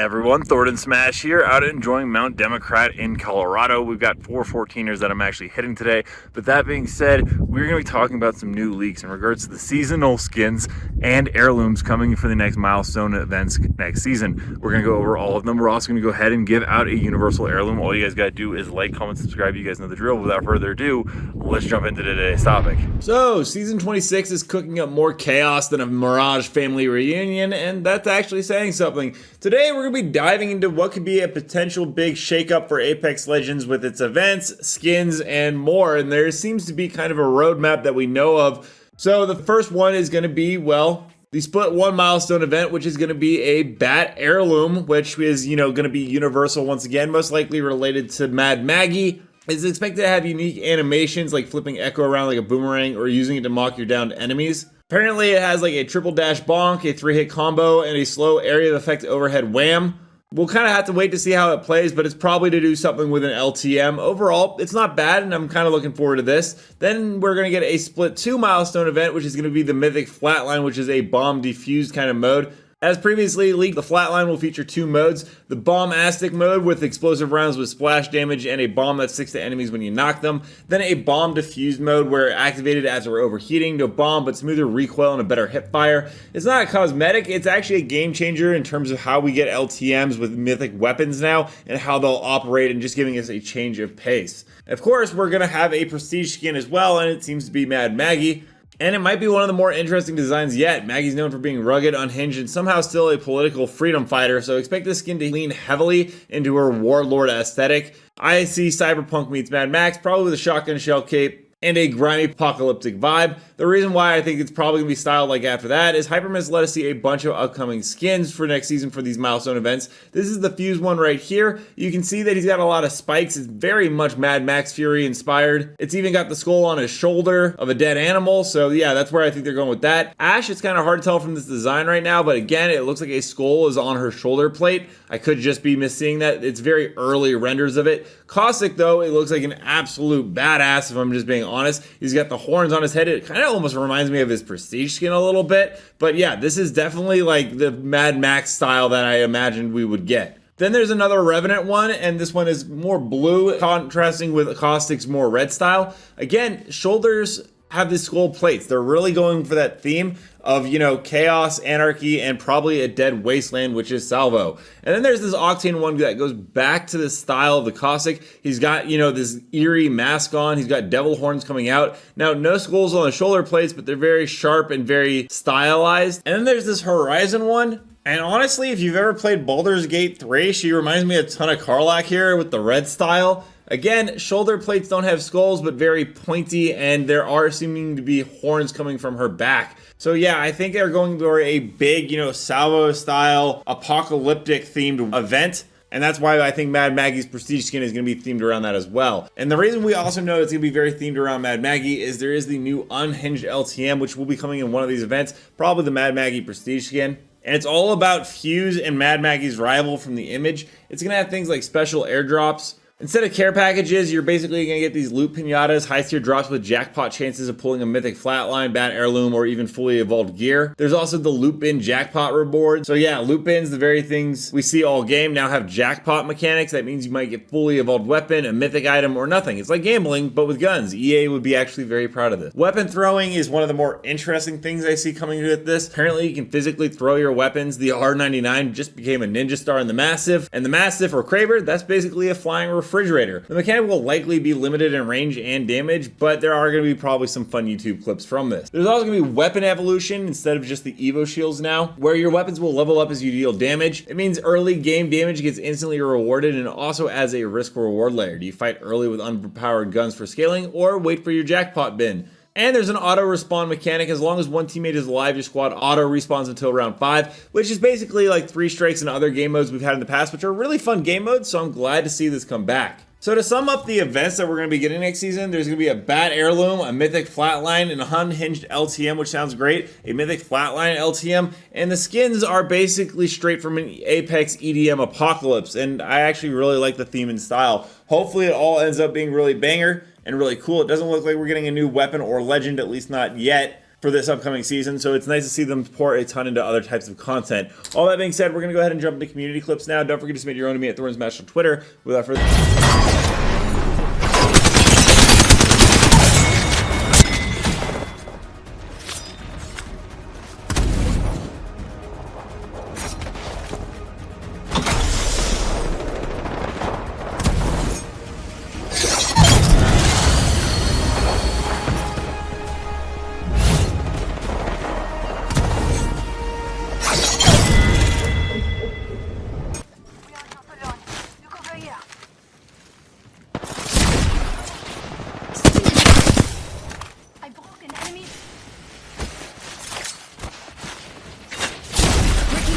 Everyone, Thornton Smash here, out enjoying Mount Democrat in Colorado. We've got 4 14ers that I'm actually hitting today. But that being said, we're going to be talking about some new leaks in regards to the seasonal skins and heirlooms coming for the next milestone events next season. We're going to go over all of them. We're also going to go ahead and give out a universal heirloom. All you guys got to do is like, comment, subscribe. You guys know the drill. Without further ado, let's jump into today's topic. So, Season 26 is cooking up more chaos than a Mirage family reunion, and that's actually saying something. Today, we're going to be diving into what could be a potential big shakeup for Apex Legends with its events, skins, and more, and there seems to be kind of a roadmap that we know of. So, the first one is going to be, well, the Split 1 milestone event, which is going to be a Bat Heirloom, which is, going to be universal once again, most likely related to Mad Maggie. It's expected to have unique animations like flipping Echo around like a boomerang or using it to mock your downed enemies. Apparently it has like a triple dash bonk, a 3-hit combo, and a slow area of effect overhead wham. We'll kind of have to wait to see how it plays, but it's probably to do something with an LTM. Overall, it's not bad, and I'm kind of looking forward to this. Then we're going to get a Split 2 milestone event, which is going to be the Mythic Flatline, which is a bomb defused kind of mode. As previously leaked, the Flatline will feature two modes. The Bombastic mode with explosive rounds with splash damage and a bomb that sticks to enemies when you knock them. Then a Bomb Diffused mode where activated as we're overheating to bomb but smoother recoil and a better hip fire. It's not a cosmetic, it's actually a game changer in terms of how we get LTMs with mythic weapons now and how they'll operate and just giving us a change of pace. Of course, we're going to have a prestige skin as well, and it seems to be Mad Maggie. And it might be one of the more interesting designs yet. Maggie's known for being rugged, unhinged, and somehow still a political freedom fighter, so expect this skin to lean heavily into her warlord aesthetic. I see Cyberpunk meets Mad Max, probably with a shotgun shell cape and a grimy apocalyptic vibe. The reason why I think it's probably going to be styled like after that is Hypermist let us see a bunch of upcoming skins for next season for these milestone events. This is the Fuse one right here. You can see that he's got a lot of spikes. It's very much Mad Max Fury inspired. It's even got the skull on his shoulder of a dead animal. So yeah, that's where I think they're going with that. Ash, it's kind of hard to tell from this design right now, but again, it looks like a skull is on her shoulder plate. I could just be misseeing that. It's very early renders of it. Caustic though, it looks like an absolute badass if I'm just being honest. He's got the horns on his head. It kind of almost reminds me of his prestige skin a little bit. But yeah, this is definitely like the Mad Max style that I imagined we would get. Then there's another Revenant one, and this one is more blue, contrasting with Caustic's more red style. Again, shoulders have these skull plates. They're really going for that theme of, chaos, anarchy, and probably a dead wasteland, which is Salvo. And then there's this Octane one that goes back to the style of the Caustic. He's got, this eerie mask on. He's got devil horns coming out. Now, no skulls on the shoulder plates, but they're very sharp and very stylized. And then there's this Horizon one. And honestly, if you've ever played Baldur's Gate 3, she reminds me a ton of Karlach here with the red style. Again, shoulder plates don't have skulls, but very pointy, and there are seeming to be horns coming from her back. So yeah, I think they're going for a big, Salvo-style, apocalyptic themed event. And that's why I think Mad Maggie's prestige skin is going to be themed around that as well. And the reason we also know it's going to be very themed around Mad Maggie is there is the new unhinged LTM, which will be coming in one of these events, probably the Mad Maggie prestige skin. And it's all about Fuse and Mad Maggie's rival from the image. It's going to have things like special airdrops. Instead of care packages, you're basically going to get these loot pinatas, high tier drops with jackpot chances of pulling a mythic flatline, bat heirloom, or even fully evolved gear. There's also the loot bin jackpot reward. So yeah, loot bins, the very things we see all game, now have jackpot mechanics. That means you might get fully evolved weapon, a mythic item, or nothing. It's like gambling, but with guns. EA would be actually very proud of this. Weapon throwing is one of the more interesting things I see coming with this. Apparently you can physically throw your weapons. The R99 just became a ninja star in the Massive. And the Mastiff or Kraber, that's basically a flying refrigerator. The mechanic will likely be limited in range and damage, but there are going to be probably some fun YouTube clips from this. There's also going to be weapon evolution instead of just the Evo shields now, where your weapons will level up as you deal damage. It means early game damage gets instantly rewarded and also adds a risk reward layer. Do you fight early with underpowered guns for scaling or wait for your jackpot bin? And there's an auto respawn mechanic. As long as one teammate is alive, your squad auto respawns until round 5, which is basically like 3 strikes and other game modes we've had in the past, which are really fun game modes, so I'm glad to see this come back. So to sum up the events that we're going to be getting next season, there's going to be a Bat Heirloom, a Mythic Flatline, an Unhinged LTM, which sounds great, a Mythic Flatline LTM, and the skins are basically straight from an Apex EDM Apocalypse, and I actually really like the theme and style. Hopefully it all ends up being really banger and really cool. It doesn't look like we're getting a new weapon or legend, at least not yet. for this upcoming season, so it's nice to see them pour a ton into other types of content. All that being said, we're going to go ahead and jump into community clips now. Don't forget to submit your own to me at ThornsMash on Twitter. Without further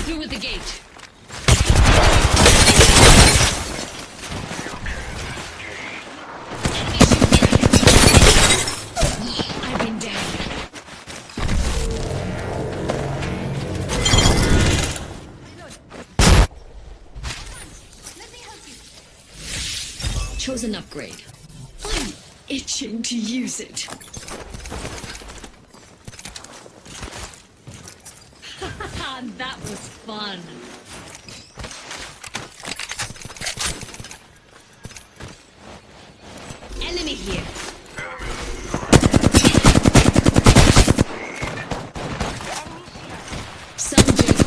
through with the gate. I've been down. Let me help you. Chose an upgrade. I'm itching to use it. That was fun. Enemy here. Some just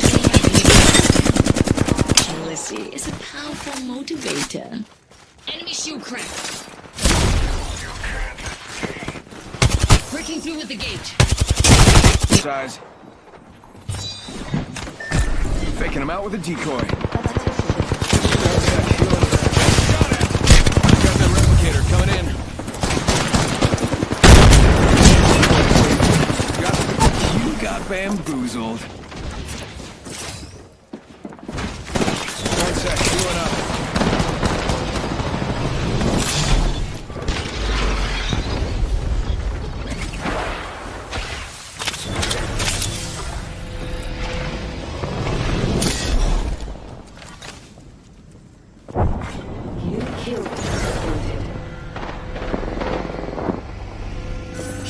jealousy is a powerful motivator. Enemy shield cracked. Breaking through with the gate. Size. Faking him out with a decoy. Got that replicator coming in. You got bamboozled. One sec, healing up.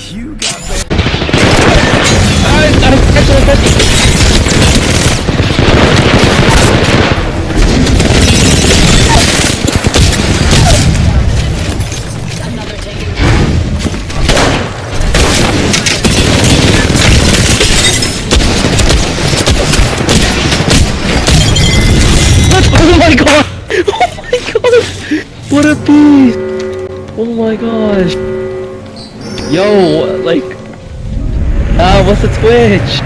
You got Another taken. Oh my god! Oh my god! What a beast! Oh my gosh! Yo, like... what's the Twitch?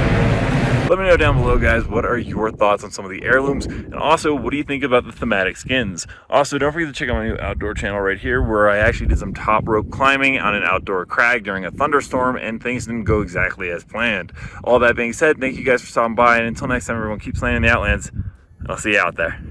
Let me know down below, guys, what are your thoughts on some of the heirlooms, and also what do you think about the thematic skins? Also, don't forget to check out my new outdoor channel right here, where I actually did some top rope climbing on an outdoor crag during a thunderstorm, and things didn't go exactly as planned. All that being said, thank you guys for stopping by, and until next time, everyone, keep slaying the Outlands. I'll see you out there.